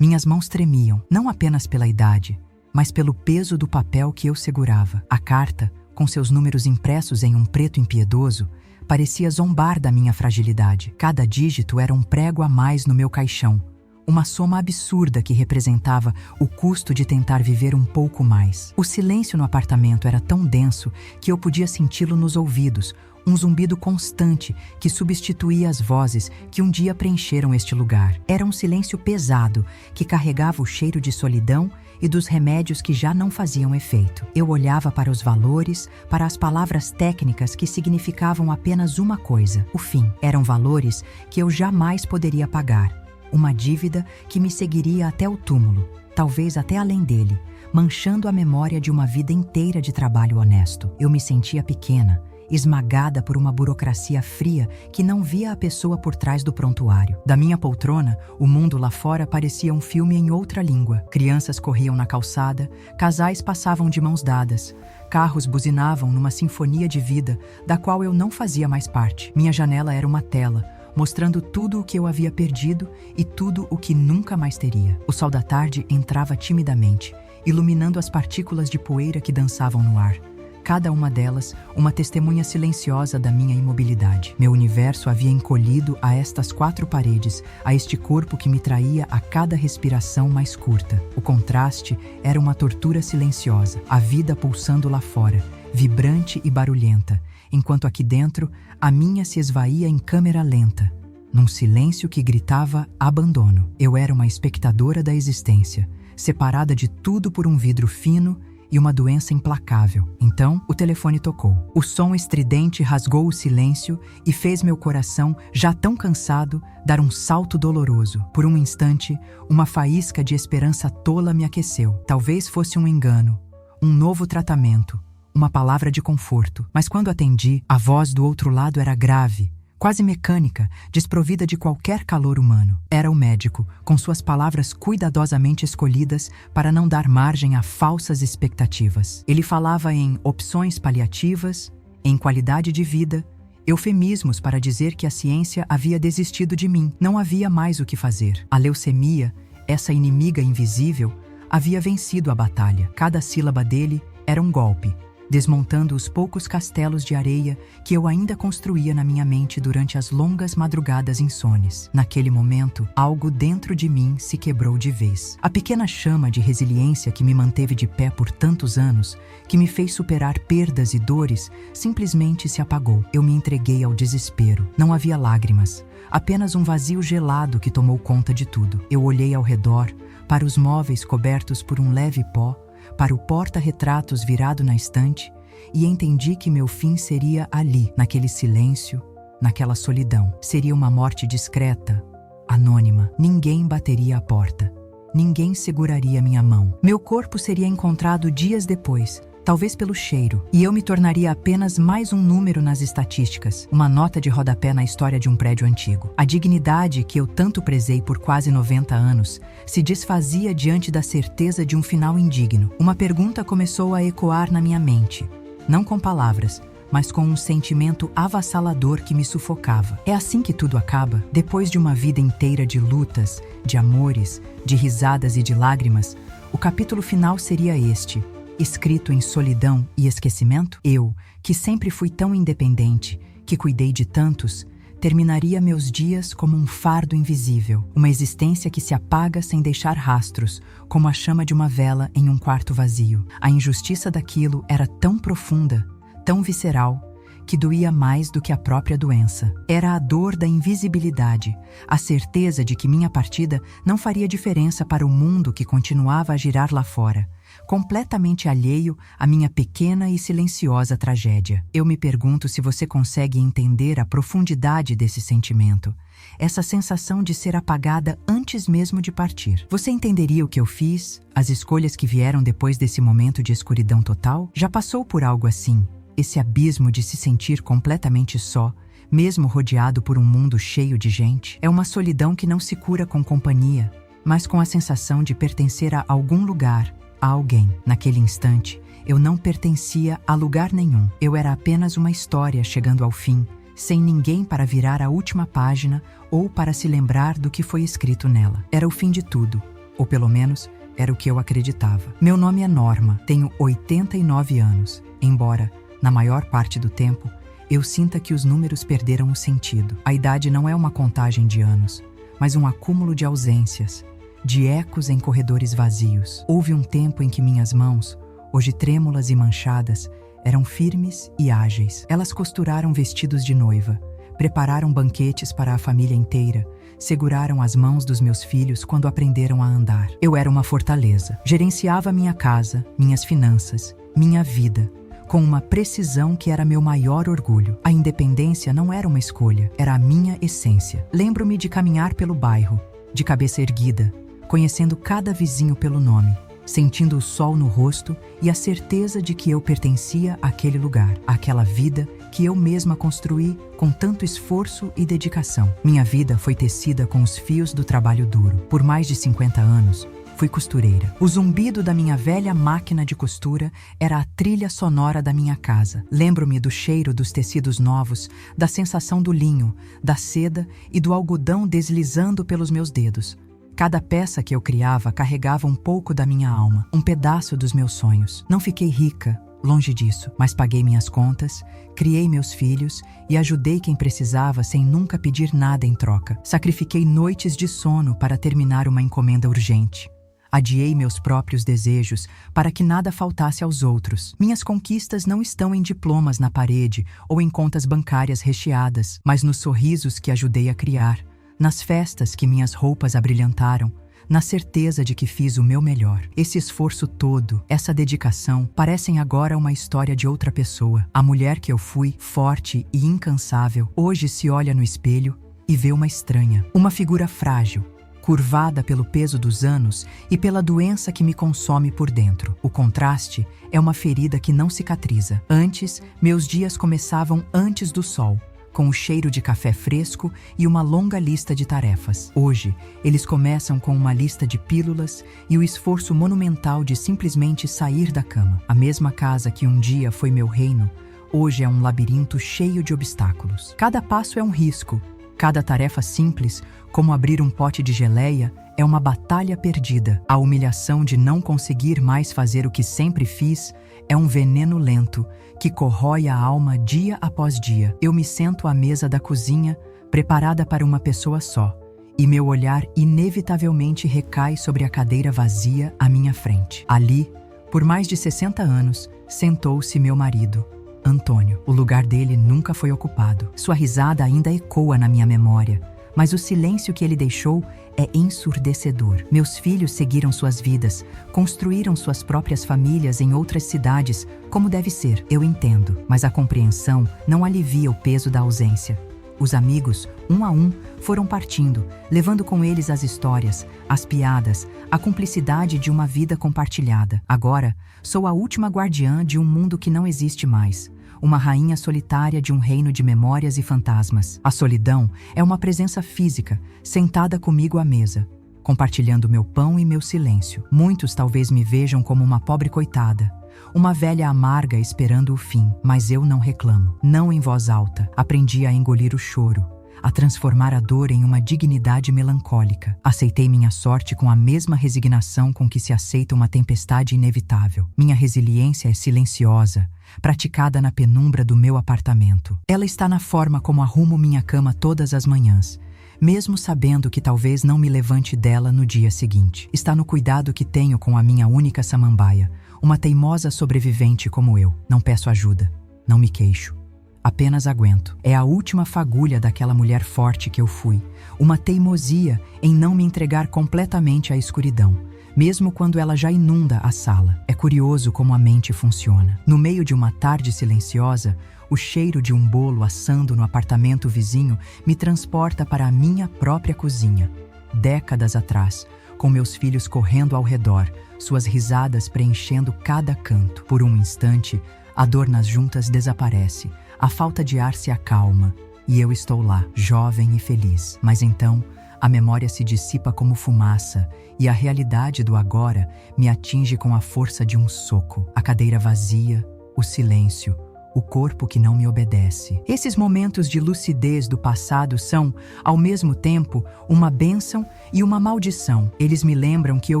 Minhas mãos tremiam, não apenas pela idade, mas pelo peso do papel que eu segurava. A carta, com seus números impressos em um preto impiedoso, parecia zombar da minha fragilidade. Cada dígito era um prego a mais no meu caixão, uma soma absurda que representava o custo de tentar viver um pouco mais. O silêncio no apartamento era tão denso que eu podia senti-lo nos ouvidos, um zumbido constante que substituía as vozes que um dia preencheram este lugar. Era um silêncio pesado que carregava o cheiro de solidão e dos remédios que já não faziam efeito. Eu olhava para os valores, para as palavras técnicas que significavam apenas uma coisa: o fim. Eram valores que eu jamais poderia pagar. Uma dívida que me seguiria até o túmulo, talvez até além dele, manchando a memória de uma vida inteira de trabalho honesto. Eu me sentia pequena, esmagada por uma burocracia fria que não via a pessoa por trás do prontuário. Da minha poltrona, o mundo lá fora parecia um filme em outra língua. Crianças corriam na calçada, casais passavam de mãos dadas, carros buzinavam numa sinfonia de vida da qual eu não fazia mais parte. Minha janela era uma tela, mostrando tudo o que eu havia perdido e tudo o que nunca mais teria. O sol da tarde entrava timidamente, iluminando as partículas de poeira que dançavam no ar. Cada uma delas, uma testemunha silenciosa da minha imobilidade. Meu universo havia encolhido a estas 4 paredes, a este corpo que me traía a cada respiração mais curta. O contraste era uma tortura silenciosa, a vida pulsando lá fora, vibrante e barulhenta, enquanto aqui dentro a minha se esvaía em câmera lenta, num silêncio que gritava abandono. Eu era uma espectadora da existência, separada de tudo por um vidro fino e uma doença implacável. Então, o telefone tocou. O som estridente rasgou o silêncio e fez meu coração, já tão cansado, dar um salto doloroso. Por um instante, uma faísca de esperança tola me aqueceu. Talvez fosse um engano, um novo tratamento, uma palavra de conforto. Mas quando atendi, a voz do outro lado era grave, quase mecânica, desprovida de qualquer calor humano. Era o médico, com suas palavras cuidadosamente escolhidas para não dar margem a falsas expectativas. Ele falava em opções paliativas, em qualidade de vida, eufemismos para dizer que a ciência havia desistido de mim. Não havia mais o que fazer. A leucemia, essa inimiga invisível, havia vencido a batalha. Cada sílaba dele era um golpe, desmontando os poucos castelos de areia que eu ainda construía na minha mente durante as longas madrugadas insones. Naquele momento, algo dentro de mim se quebrou de vez. A pequena chama de resiliência que me manteve de pé por tantos anos, que me fez superar perdas e dores, simplesmente se apagou. Eu me entreguei ao desespero. Não havia lágrimas, apenas um vazio gelado que tomou conta de tudo. Eu olhei ao redor, para os móveis cobertos por um leve pó, para o porta-retratos virado na estante, e entendi que meu fim seria ali, naquele silêncio, naquela solidão. Seria uma morte discreta, anônima. Ninguém bateria à porta. Ninguém seguraria minha mão. Meu corpo seria encontrado dias depois, talvez pelo cheiro, e eu me tornaria apenas mais um número nas estatísticas, uma nota de rodapé na história de um prédio antigo. A dignidade que eu tanto prezei por quase 90 anos se desfazia diante da certeza de um final indigno. Uma pergunta começou a ecoar na minha mente, não com palavras, mas com um sentimento avassalador que me sufocava. É assim que tudo acaba? Depois de uma vida inteira de lutas, de amores, de risadas e de lágrimas, o capítulo final seria este: escrito em solidão e esquecimento? Eu, que sempre fui tão independente, que cuidei de tantos, terminaria meus dias como um fardo invisível, uma existência que se apaga sem deixar rastros, como a chama de uma vela em um quarto vazio. A injustiça daquilo era tão profunda, tão visceral, que doía mais do que a própria doença. Era a dor da invisibilidade, a certeza de que minha partida não faria diferença para o mundo que continuava a girar lá fora, completamente alheio à minha pequena e silenciosa tragédia. Eu me pergunto se você consegue entender a profundidade desse sentimento, essa sensação de ser apagada antes mesmo de partir. Você entenderia o que eu fiz, as escolhas que vieram depois desse momento de escuridão total? Já passou por algo assim, esse abismo de se sentir completamente só, mesmo rodeado por um mundo cheio de gente? É uma solidão que não se cura com companhia, mas com a sensação de pertencer a algum lugar, a alguém. Naquele instante, eu não pertencia a lugar nenhum. Eu era apenas uma história chegando ao fim, sem ninguém para virar a última página ou para se lembrar do que foi escrito nela. Era o fim de tudo, ou pelo menos era o que eu acreditava. Meu nome é Norma, tenho 89 anos, embora, na maior parte do tempo, eu sinta que os números perderam o sentido. A idade não é uma contagem de anos, mas um acúmulo de ausências, de ecos em corredores vazios. Houve um tempo em que minhas mãos, hoje trêmulas e manchadas, eram firmes e ágeis. Elas costuraram vestidos de noiva, prepararam banquetes para a família inteira, seguraram as mãos dos meus filhos quando aprenderam a andar. Eu era uma fortaleza. Gerenciava minha casa, minhas finanças, minha vida, com uma precisão que era meu maior orgulho. A independência não era uma escolha, era a minha essência. Lembro-me de caminhar pelo bairro, de cabeça erguida, conhecendo cada vizinho pelo nome, sentindo o sol no rosto e a certeza de que eu pertencia àquele lugar, àquela vida que eu mesma construí com tanto esforço e dedicação. Minha vida foi tecida com os fios do trabalho duro. Por mais de 50 anos, fui costureira. O zumbido da minha velha máquina de costura era a trilha sonora da minha casa. Lembro-me do cheiro dos tecidos novos, da sensação do linho, da seda e do algodão deslizando pelos meus dedos. Cada peça que eu criava carregava um pouco da minha alma, um pedaço dos meus sonhos. Não fiquei rica, longe disso, mas paguei minhas contas, criei meus filhos e ajudei quem precisava sem nunca pedir nada em troca. Sacrifiquei noites de sono para terminar uma encomenda urgente. Adiei meus próprios desejos para que nada faltasse aos outros. Minhas conquistas não estão em diplomas na parede ou em contas bancárias recheadas, mas nos sorrisos que ajudei a criar, nas festas que minhas roupas abrilhantaram, na certeza de que fiz o meu melhor. Esse esforço todo, essa dedicação, parecem agora uma história de outra pessoa. A mulher que eu fui, forte e incansável, hoje se olha no espelho e vê uma estranha, uma figura frágil, curvada pelo peso dos anos e pela doença que me consome por dentro. O contraste é uma ferida que não cicatriza. Antes, meus dias começavam antes do sol, com o cheiro de café fresco e uma longa lista de tarefas. Hoje, eles começam com uma lista de pílulas e o esforço monumental de simplesmente sair da cama. A mesma casa que um dia foi meu reino, hoje é um labirinto cheio de obstáculos. Cada passo é um risco. Cada tarefa simples, como abrir um pote de geleia, é uma batalha perdida. A humilhação de não conseguir mais fazer o que sempre fiz é um veneno lento que corrói a alma dia após dia. Eu me sento à mesa da cozinha, preparada para uma pessoa só, e meu olhar inevitavelmente recai sobre a cadeira vazia à minha frente. Ali, por mais de 60 anos, sentou-se meu marido, Antônio. O lugar dele nunca foi ocupado. Sua risada ainda ecoa na minha memória, mas o silêncio que ele deixou é ensurdecedor. Meus filhos seguiram suas vidas, construíram suas próprias famílias em outras cidades, como deve ser. Eu entendo, mas a compreensão não alivia o peso da ausência. Os amigos, um a um, foram partindo, levando com eles as histórias, as piadas, a cumplicidade de uma vida compartilhada. Agora, sou a última guardiã de um mundo que não existe mais. Uma rainha solitária de um reino de memórias e fantasmas. A solidão é uma presença física, sentada comigo à mesa, compartilhando meu pão e meu silêncio. Muitos talvez me vejam como uma pobre coitada, uma velha amarga esperando o fim, mas eu não reclamo. Não em voz alta. Aprendi a engolir o choro, a transformar a dor em uma dignidade melancólica. Aceitei minha sorte com a mesma resignação com que se aceita uma tempestade inevitável. Minha resiliência é silenciosa, praticada na penumbra do meu apartamento. Ela está na forma como arrumo minha cama todas as manhãs, mesmo sabendo que talvez não me levante dela no dia seguinte. Está no cuidado que tenho com a minha única samambaia, uma teimosa sobrevivente como eu. Não peço ajuda, não me queixo, apenas aguento. É a última fagulha daquela mulher forte que eu fui, uma teimosia em não me entregar completamente à escuridão, mesmo quando ela já inunda a sala. É curioso como a mente funciona. No meio de uma tarde silenciosa, o cheiro de um bolo assando no apartamento vizinho me transporta para a minha própria cozinha. Décadas atrás, com meus filhos correndo ao redor, suas risadas preenchendo cada canto. Por um instante, a dor nas juntas desaparece, a falta de ar se acalma, e eu estou lá, jovem e feliz. Mas então, a memória se dissipa como fumaça, e a realidade do agora me atinge com a força de um soco. A cadeira vazia, o silêncio, o corpo que não me obedece. Esses momentos de lucidez do passado são, ao mesmo tempo, uma bênção e uma maldição. Eles me lembram que eu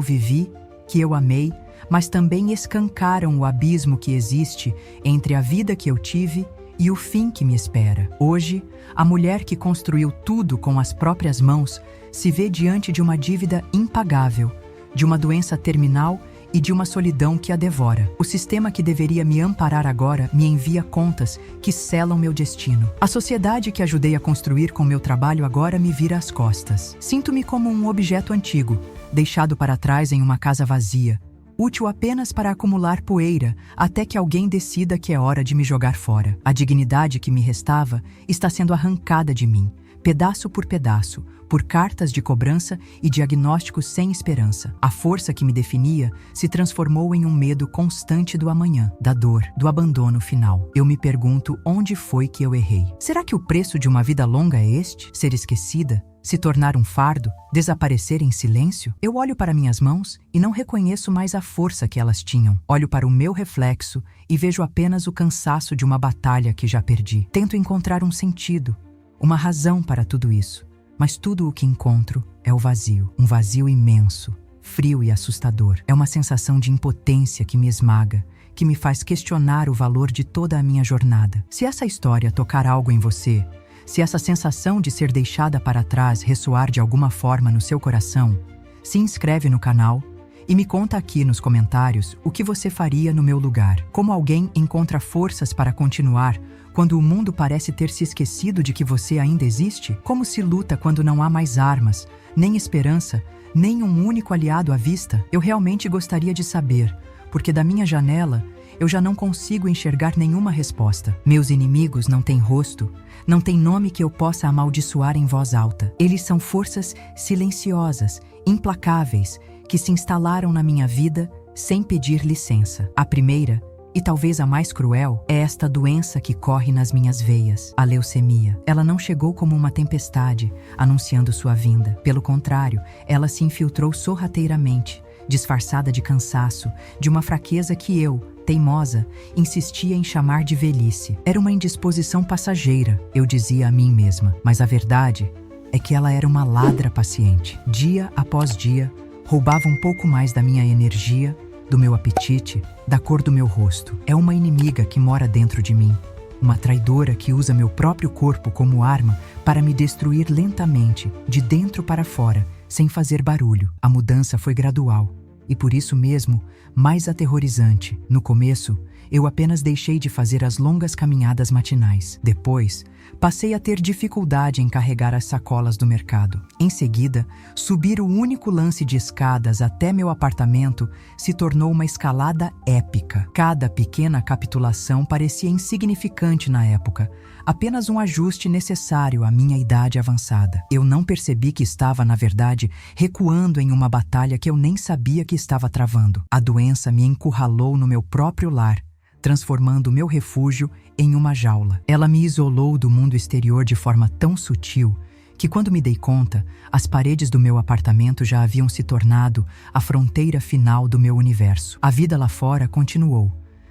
vivi, que eu amei, mas também escancaram o abismo que existe entre a vida que eu tive e o fim que me espera. Hoje, a mulher que construiu tudo com as próprias mãos se vê diante de uma dívida impagável, de uma doença terminal e de uma solidão que a devora. O sistema que deveria me amparar agora me envia contas que selam meu destino. A sociedade que ajudei a construir com meu trabalho agora me vira as costas. Sinto-me como um objeto antigo, deixado para trás em uma casa vazia, útil apenas para acumular poeira até que alguém decida que é hora de me jogar fora. A dignidade que me restava está sendo arrancada de mim, pedaço por pedaço, por cartas de cobrança e diagnósticos sem esperança. A força que me definia se transformou em um medo constante do amanhã, da dor, do abandono final. Eu me pergunto onde foi que eu errei. Será que o preço de uma vida longa é este? Ser esquecida? Se tornar um fardo? Desaparecer em silêncio? Eu olho para minhas mãos e não reconheço mais a força que elas tinham. Olho para o meu reflexo e vejo apenas o cansaço de uma batalha que já perdi. Tento encontrar um sentido, uma razão para tudo isso. Mas tudo o que encontro é o vazio. Um vazio imenso, frio e assustador. É uma sensação de impotência que me esmaga, que me faz questionar o valor de toda a minha jornada. Se essa história tocar algo em você, se essa sensação de ser deixada para trás ressoar de alguma forma no seu coração, se inscreve no canal e me conta aqui nos comentários o que você faria no meu lugar. Como alguém encontra forças para continuar quando o mundo parece ter se esquecido de que você ainda existe? Como se luta quando não há mais armas, nem esperança, nem um único aliado à vista? Eu realmente gostaria de saber, porque da minha janela eu já não consigo enxergar nenhuma resposta. Meus inimigos não têm rosto, não têm nome que eu possa amaldiçoar em voz alta. Eles são forças silenciosas, implacáveis, que se instalaram na minha vida sem pedir licença. A primeira, e talvez a mais cruel, é esta doença que corre nas minhas veias, a leucemia. Ela não chegou como uma tempestade, anunciando sua vinda. Pelo contrário, ela se infiltrou sorrateiramente, disfarçada de cansaço, de uma fraqueza que eu, teimosa, insistia em chamar de velhice. Era uma indisposição passageira, eu dizia a mim mesma, mas a verdade é que ela era uma ladra paciente. Dia após dia, roubava um pouco mais da minha energia, do meu apetite, da cor do meu rosto. É uma inimiga que mora dentro de mim, uma traidora que usa meu próprio corpo como arma para me destruir lentamente, de dentro para fora, sem fazer barulho. A mudança foi gradual e por isso mesmo mais aterrorizante. No começo, eu apenas deixei de fazer as longas caminhadas matinais. Depois, passei a ter dificuldade em carregar as sacolas do mercado. Em seguida, subir o único lance de escadas até meu apartamento se tornou uma escalada épica. Cada pequena capitulação parecia insignificante na época, apenas um ajuste necessário à minha idade avançada. Eu não percebi que estava, na verdade, recuando em uma batalha que eu nem sabia que estava travando. A doença me encurralou no meu próprio lar, transformando o meu refúgio em uma jaula. Ela me isolou do mundo exterior de forma tão sutil que, quando me dei conta, as paredes do meu apartamento já haviam se tornado a fronteira final do meu universo. A vida lá fora continuou,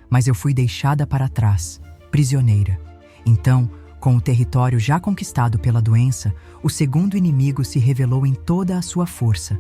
mas eu fui deixada para trás, prisioneira. Então, com o território já conquistado pela doença, o segundo inimigo se revelou em toda a sua força: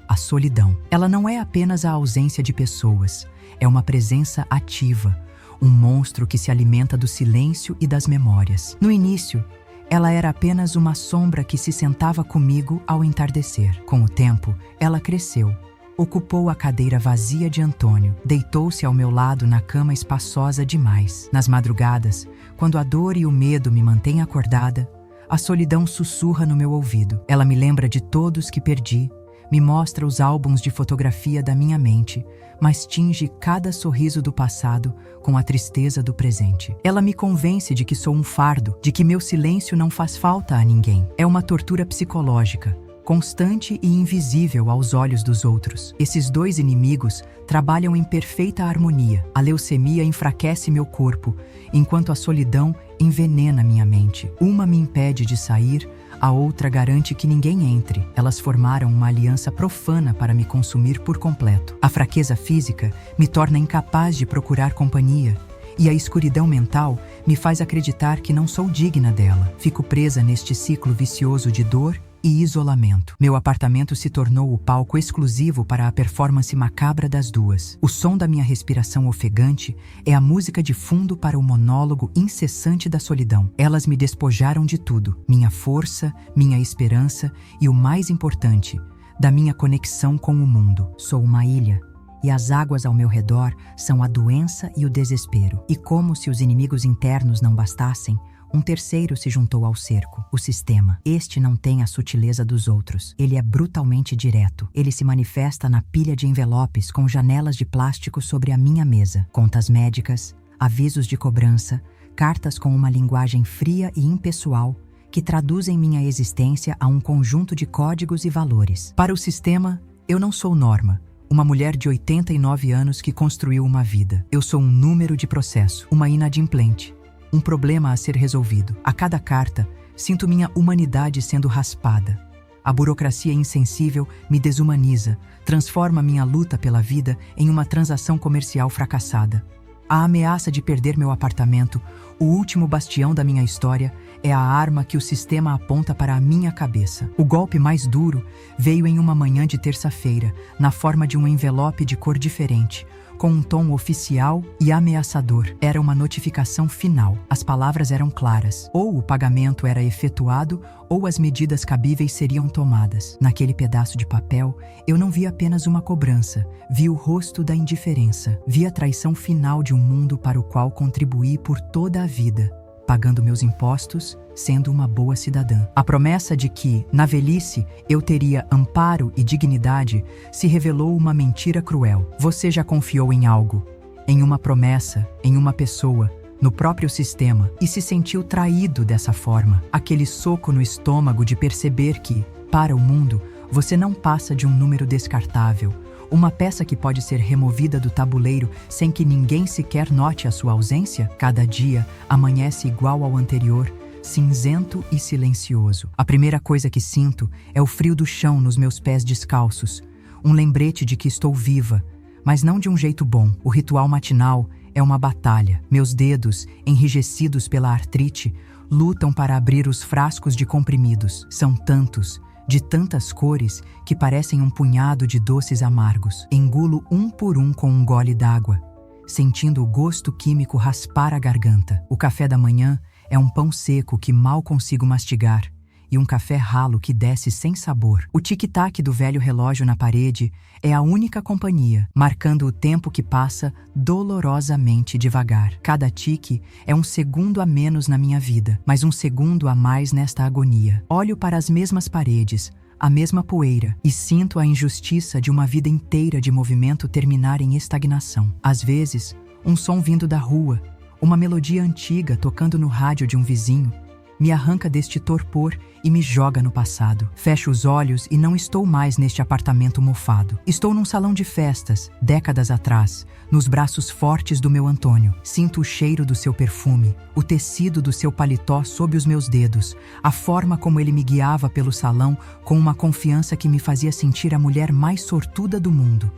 a solidão. Ela não é apenas a ausência de pessoas, é uma presença ativa, um monstro que se alimenta do silêncio e das memórias. No início, ela era apenas uma sombra que se sentava comigo ao entardecer. Com o tempo, ela cresceu, ocupou a cadeira vazia de Antônio, deitou-se ao meu lado na cama espaçosa demais. Nas madrugadas, quando a dor e o medo me mantêm acordada, a solidão sussurra no meu ouvido. Ela me lembra de todos que perdi, me mostra os álbuns de fotografia da minha mente, mas tinge cada sorriso do passado com a tristeza do presente. Ela me convence de que sou um fardo, de que meu silêncio não faz falta a ninguém. É uma tortura psicológica, constante e invisível aos olhos dos outros. Esses dois inimigos trabalham em perfeita harmonia. A leucemia enfraquece meu corpo, enquanto a solidão envenena minha mente. Uma me impede de sair, a outra garante que ninguém entre. Elas formaram uma aliança profana para me consumir por completo. A fraqueza física me torna incapaz de procurar companhia, e a escuridão mental me faz acreditar que não sou digna dela. Fico presa neste ciclo vicioso de dor e isolamento. Meu apartamento se tornou o palco exclusivo para a performance macabra das duas. O som da minha respiração ofegante é a música de fundo para o monólogo incessante da solidão. Elas me despojaram de tudo: minha força, minha esperança e, o mais importante, da minha conexão com o mundo. Sou uma ilha, e as águas ao meu redor são a doença e o desespero. E como se os inimigos internos não bastassem, um terceiro se juntou ao cerco: o sistema. Este não tem a sutileza dos outros. Ele é brutalmente direto. Ele se manifesta na pilha de envelopes com janelas de plástico sobre a minha mesa. Contas médicas, avisos de cobrança, cartas com uma linguagem fria e impessoal que traduzem minha existência a um conjunto de códigos e valores. Para o sistema, eu não sou Norma, uma mulher de 89 anos que construiu uma vida. Eu sou um número de processo, uma inadimplente, um problema a ser resolvido. A cada carta, sinto minha humanidade sendo raspada. A burocracia insensível me desumaniza, transforma minha luta pela vida em uma transação comercial fracassada. A ameaça de perder meu apartamento, o último bastião da minha história, é a arma que o sistema aponta para a minha cabeça. O golpe mais duro veio em uma manhã de terça-feira, na forma de um envelope de cor diferente, com um tom oficial e ameaçador. Era uma notificação final. As palavras eram claras: ou o pagamento era efetuado, ou as medidas cabíveis seriam tomadas. Naquele pedaço de papel, eu não vi apenas uma cobrança, vi o rosto da indiferença. Vi a traição final de um mundo para o qual contribuí por toda a vida, pagando meus impostos, sendo uma boa cidadã. A promessa de que, na velhice, eu teria amparo e dignidade se revelou uma mentira cruel. Você já confiou em algo, em uma promessa, em uma pessoa, no próprio sistema, e se sentiu traído dessa forma. Aquele soco no estômago de perceber que, para o mundo, você não passa de um número descartável, uma peça que pode ser removida do tabuleiro sem que ninguém sequer note a sua ausência. Cada dia amanhece igual ao anterior, cinzento e silencioso. A primeira coisa que sinto é o frio do chão nos meus pés descalços, um lembrete de que estou viva, mas não de um jeito bom. O ritual matinal é uma batalha. Meus dedos, enrijecidos pela artrite, lutam para abrir os frascos de comprimidos. São tantos, de tantas cores, que parecem um punhado de doces amargos. Engulo um por um com um gole d'água, sentindo o gosto químico raspar a garganta. O café da manhã é um pão seco que mal consigo mastigar e um café ralo que desce sem sabor. O tic-tac do velho relógio na parede é a única companhia, marcando o tempo que passa dolorosamente devagar. Cada tique é um segundo a menos na minha vida, mas um segundo a mais nesta agonia. Olho para as mesmas paredes, a mesma poeira, e sinto a injustiça de uma vida inteira de movimento terminar em estagnação. Às vezes, um som vindo da rua, uma melodia antiga tocando no rádio de um vizinho, me arranca deste torpor e me joga no passado. Fecho os olhos e não estou mais neste apartamento mofado. Estou num salão de festas, décadas atrás, nos braços fortes do meu Antônio. Sinto o cheiro do seu perfume, o tecido do seu paletó sob os meus dedos, a forma como ele me guiava pelo salão com uma confiança que me fazia sentir a mulher mais sortuda do mundo.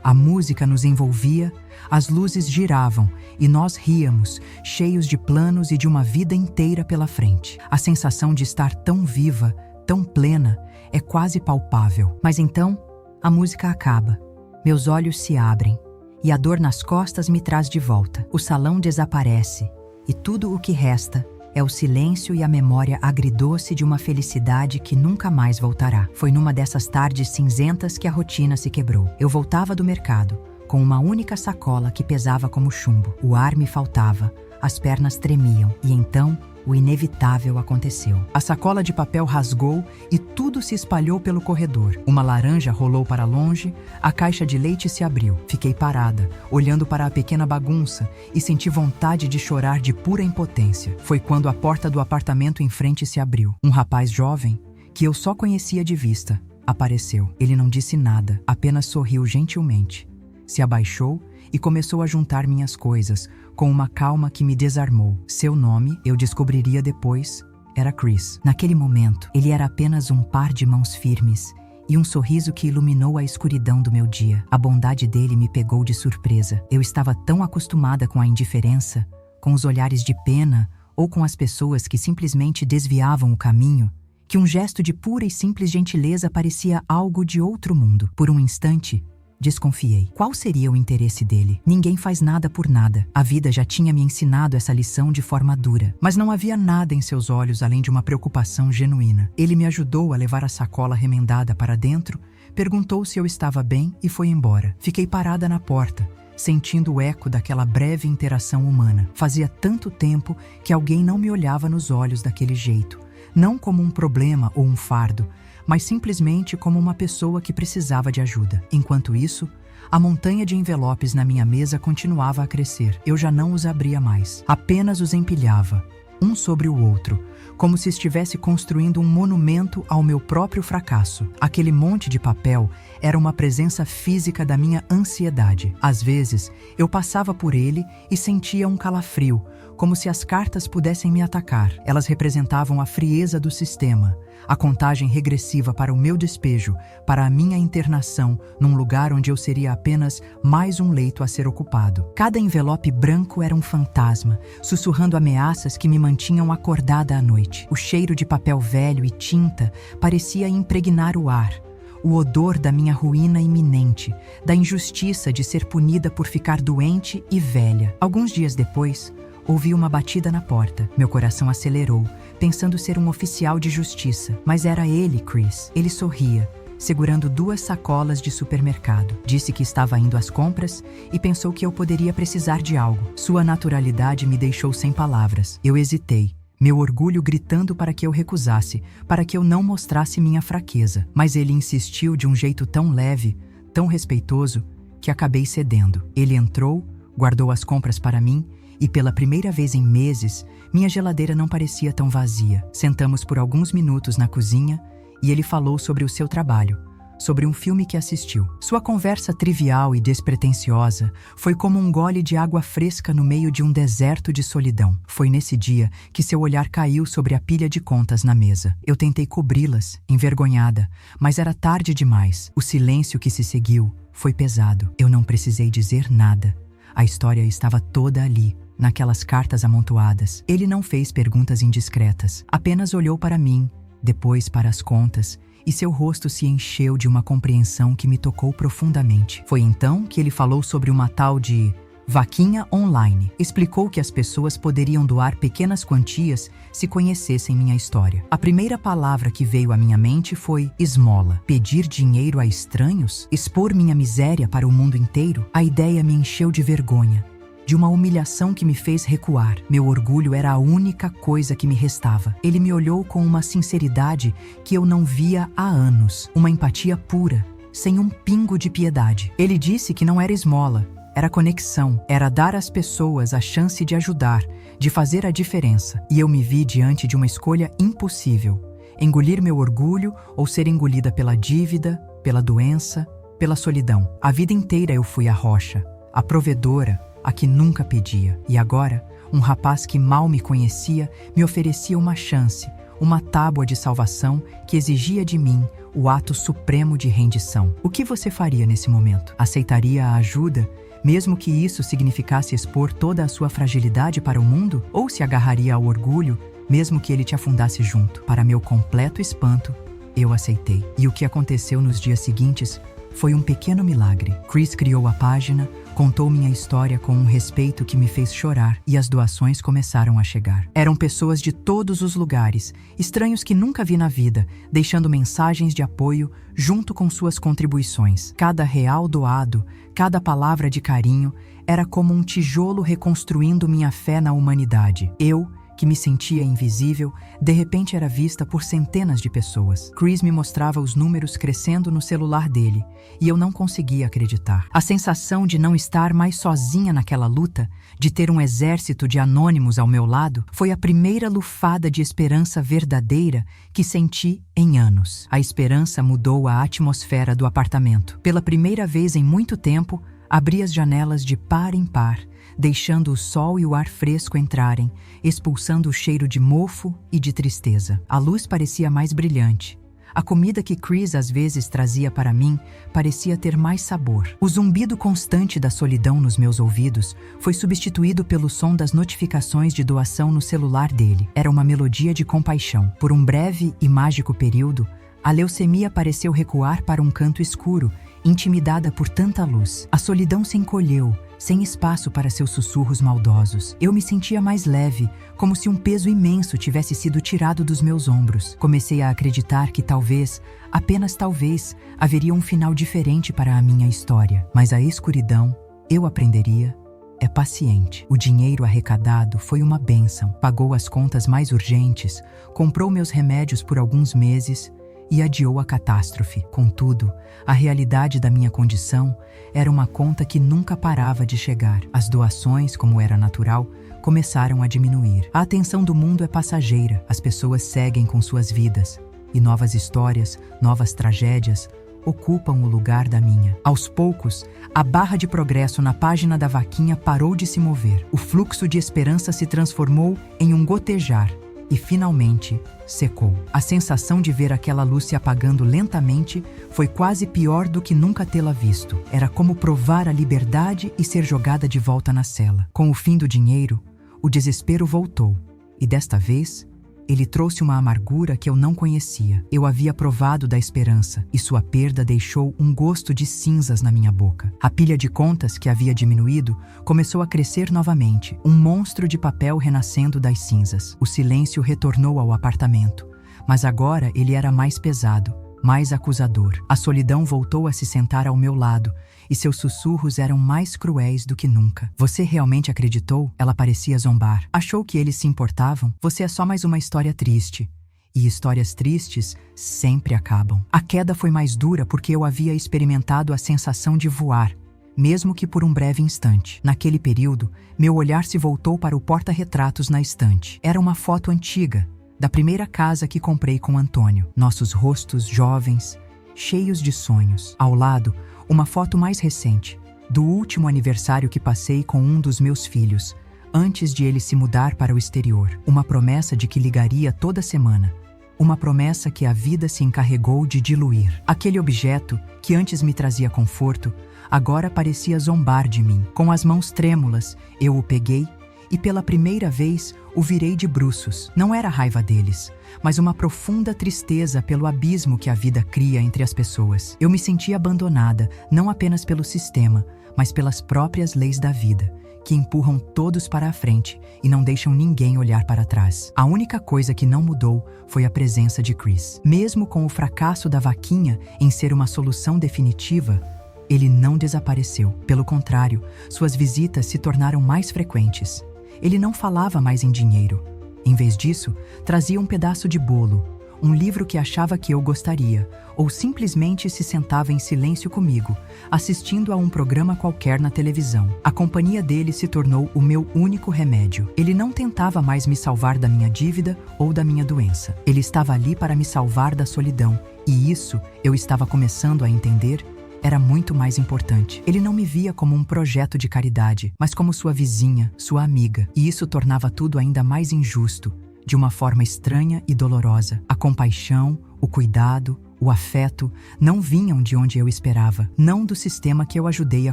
A música nos envolvia, as luzes giravam e nós ríamos, cheios de planos e de uma vida inteira pela frente. A sensação de estar tão viva, tão plena, é quase palpável. Mas então, a música acaba. Meus olhos se abrem e a dor nas costas me traz de volta. O salão desaparece e tudo o que resta é o silêncio e a memória agridoce de uma felicidade que nunca mais voltará. Foi numa dessas tardes cinzentas que a rotina se quebrou. Eu voltava do mercado, com uma única sacola que pesava como chumbo. O ar me faltava, as pernas tremiam, e então o inevitável aconteceu. A sacola de papel rasgou e tudo se espalhou pelo corredor. Uma laranja rolou para longe, a caixa de leite se abriu. Fiquei parada, olhando para a pequena bagunça e senti vontade de chorar de pura impotência. Foi quando a porta do apartamento em frente se abriu. Um rapaz jovem, que eu só conhecia de vista, apareceu. Ele não disse nada, apenas sorriu gentilmente. Se abaixou e começou a juntar minhas coisas, com uma calma que me desarmou. Seu nome, eu descobriria depois, era Chris. Naquele momento, ele era apenas um par de mãos firmes e um sorriso que iluminou a escuridão do meu dia. A bondade dele me pegou de surpresa. Eu estava tão acostumada com a indiferença, com os olhares de pena ou com as pessoas que simplesmente desviavam o caminho, que um gesto de pura e simples gentileza parecia algo de outro mundo. Por um instante, desconfiei. Qual seria o interesse dele? Ninguém faz nada por nada. A vida já tinha me ensinado essa lição de forma dura. Mas não havia nada em seus olhos além de uma preocupação genuína. Ele me ajudou a levar a sacola remendada para dentro, perguntou se eu estava bem e foi embora. Fiquei parada na porta, sentindo o eco daquela breve interação humana. Fazia tanto tempo que alguém não me olhava nos olhos daquele jeito. Não como um problema ou um fardo, mas simplesmente como uma pessoa que precisava de ajuda. Enquanto isso, a montanha de envelopes na minha mesa continuava a crescer. Eu já não os abria mais, apenas os empilhava, um sobre o outro, como se estivesse construindo um monumento ao meu próprio fracasso. Aquele monte de papel era uma presença física da minha ansiedade. Às vezes, eu passava por ele e sentia um calafrio, como se as cartas pudessem me atacar. Elas representavam a frieza do sistema, a contagem regressiva para o meu despejo, para a minha internação num lugar onde eu seria apenas mais um leito a ser ocupado. Cada envelope branco era um fantasma, sussurrando ameaças que me mantinham acordada à noite. O cheiro de papel velho e tinta parecia impregnar o ar. O odor da minha ruína iminente, da injustiça de ser punida por ficar doente e velha. Alguns dias depois, ouvi uma batida na porta. Meu coração acelerou, pensando ser um oficial de justiça. Mas era ele, Chris. Ele sorria, segurando 2 sacolas de supermercado. Disse que estava indo às compras e pensou que eu poderia precisar de algo. Sua naturalidade me deixou sem palavras. Eu hesitei, meu orgulho gritando para que eu recusasse, para que eu não mostrasse minha fraqueza. Mas ele insistiu de um jeito tão leve, tão respeitoso, que acabei cedendo. Ele entrou, guardou as compras para mim e pela primeira vez em meses, minha geladeira não parecia tão vazia. Sentamos por alguns minutos na cozinha e ele falou sobre o seu trabalho, sobre um filme que assistiu. Sua conversa trivial e despretensiosa foi como um gole de água fresca no meio de um deserto de solidão. Foi nesse dia que seu olhar caiu sobre a pilha de contas na mesa. Eu tentei cobri-las, envergonhada, mas era tarde demais. O silêncio que se seguiu foi pesado. Eu não precisei dizer nada. A história estava toda ali, naquelas cartas amontoadas. Ele não fez perguntas indiscretas, apenas olhou para mim, depois para as contas, e seu rosto se encheu de uma compreensão que me tocou profundamente. Foi então que ele falou sobre uma tal de vaquinha online. Explicou que as pessoas poderiam doar pequenas quantias se conhecessem minha história. A primeira palavra que veio à minha mente foi esmola. Pedir dinheiro a estranhos? Expor minha miséria para o mundo inteiro? A ideia me encheu de vergonha, de uma humilhação que me fez recuar. Meu orgulho era a única coisa que me restava. Ele me olhou com uma sinceridade que eu não via há anos, uma empatia pura, sem um pingo de piedade. Ele disse que não era esmola, era conexão, era dar às pessoas a chance de ajudar, de fazer a diferença. E eu me vi diante de uma escolha impossível: engolir meu orgulho ou ser engolida pela dívida, pela doença, pela solidão. A vida inteira eu fui a rocha, a provedora, a que nunca pedia. E agora, um rapaz que mal me conhecia me oferecia uma chance, uma tábua de salvação que exigia de mim o ato supremo de rendição. O que você faria nesse momento? Aceitaria a ajuda, mesmo que isso significasse expor toda a sua fragilidade para o mundo? Ou se agarraria ao orgulho, mesmo que ele te afundasse junto? Para meu completo espanto, eu aceitei. E o que aconteceu nos dias seguintes foi um pequeno milagre. Chris criou a página, contou minha história com um respeito que me fez chorar e as doações começaram a chegar. Eram pessoas de todos os lugares, estranhos que nunca vi na vida, deixando mensagens de apoio junto com suas contribuições. Cada real doado, cada palavra de carinho, era como um tijolo reconstruindo minha fé na humanidade. Eu, que me sentia invisível, de repente era vista por centenas de pessoas. Chris me mostrava os números crescendo no celular dele, e eu não conseguia acreditar. A sensação de não estar mais sozinha naquela luta, de ter um exército de anônimos ao meu lado, foi a primeira lufada de esperança verdadeira que senti em anos. A esperança mudou a atmosfera do apartamento. Pela primeira vez em muito tempo, abri as janelas de par em par, deixando o sol e o ar fresco entrarem, expulsando o cheiro de mofo e de tristeza. A luz parecia mais brilhante. A comida que Chris às vezes trazia para mim parecia ter mais sabor. O zumbido constante da solidão nos meus ouvidos foi substituído pelo som das notificações de doação no celular dele. Era uma melodia de compaixão. Por um breve e mágico período, a leucemia pareceu recuar para um canto escuro, intimidada por tanta luz. A solidão se encolheu, sem espaço para seus sussurros maldosos. Eu me sentia mais leve, como se um peso imenso tivesse sido tirado dos meus ombros. Comecei a acreditar que talvez, apenas talvez, haveria um final diferente para a minha história. Mas a escuridão, eu aprenderia, é paciente. O dinheiro arrecadado foi uma bênção. Pagou as contas mais urgentes, comprou meus remédios por alguns meses e adiou a catástrofe. Contudo, a realidade da minha condição era uma conta que nunca parava de chegar. As doações, como era natural, começaram a diminuir. A atenção do mundo é passageira, as pessoas seguem com suas vidas, e novas histórias, novas tragédias, ocupam o lugar da minha. Aos poucos, a barra de progresso na página da vaquinha parou de se mover. O fluxo de esperança se transformou em um gotejar, e finalmente secou. A sensação de ver aquela luz se apagando lentamente foi quase pior do que nunca tê-la visto. Era como provar a liberdade e ser jogada de volta na cela. Com o fim do dinheiro, o desespero voltou, e desta vez, ele trouxe uma amargura que eu não conhecia. Eu havia provado da esperança, e sua perda deixou um gosto de cinzas na minha boca. A pilha de contas, que havia diminuído, começou a crescer novamente, um monstro de papel renascendo das cinzas. O silêncio retornou ao apartamento, mas agora ele era mais pesado, mais acusador. A solidão voltou a se sentar ao meu lado, e seus sussurros eram mais cruéis do que nunca. Você realmente acreditou? Ela parecia zombar. Achou que eles se importavam? Você é só mais uma história triste. E histórias tristes sempre acabam. A queda foi mais dura porque eu havia experimentado a sensação de voar, mesmo que por um breve instante. Naquele período, meu olhar se voltou para o porta-retratos na estante. Era uma foto antiga, da primeira casa que comprei com Antônio. Nossos rostos jovens, cheios de sonhos. Ao lado, uma foto mais recente, do último aniversário que passei com um dos meus filhos, antes de ele se mudar para o exterior. Uma promessa de que ligaria toda semana. Uma promessa que a vida se encarregou de diluir. Aquele objeto, que antes me trazia conforto, agora parecia zombar de mim. Com as mãos trêmulas, eu o peguei e pela primeira vez o virei de bruços. Não era raiva deles, mas uma profunda tristeza pelo abismo que a vida cria entre as pessoas. Eu me sentia abandonada, não apenas pelo sistema, mas pelas próprias leis da vida, que empurram todos para a frente e não deixam ninguém olhar para trás. A única coisa que não mudou foi a presença de Chris. Mesmo com o fracasso da vaquinha em ser uma solução definitiva, ele não desapareceu. Pelo contrário, suas visitas se tornaram mais frequentes. Ele não falava mais em dinheiro. Em vez disso, trazia um pedaço de bolo, um livro que achava que eu gostaria, ou simplesmente se sentava em silêncio comigo, assistindo a um programa qualquer na televisão. A companhia dele se tornou o meu único remédio. Ele não tentava mais me salvar da minha dívida ou da minha doença. Ele estava ali para me salvar da solidão, e isso, eu estava começando a entender, era muito mais importante. Ele não me via como um projeto de caridade, mas como sua vizinha, sua amiga. E isso tornava tudo ainda mais injusto, de uma forma estranha e dolorosa. A compaixão, o cuidado, o afeto não vinham de onde eu esperava. Não do sistema que eu ajudei a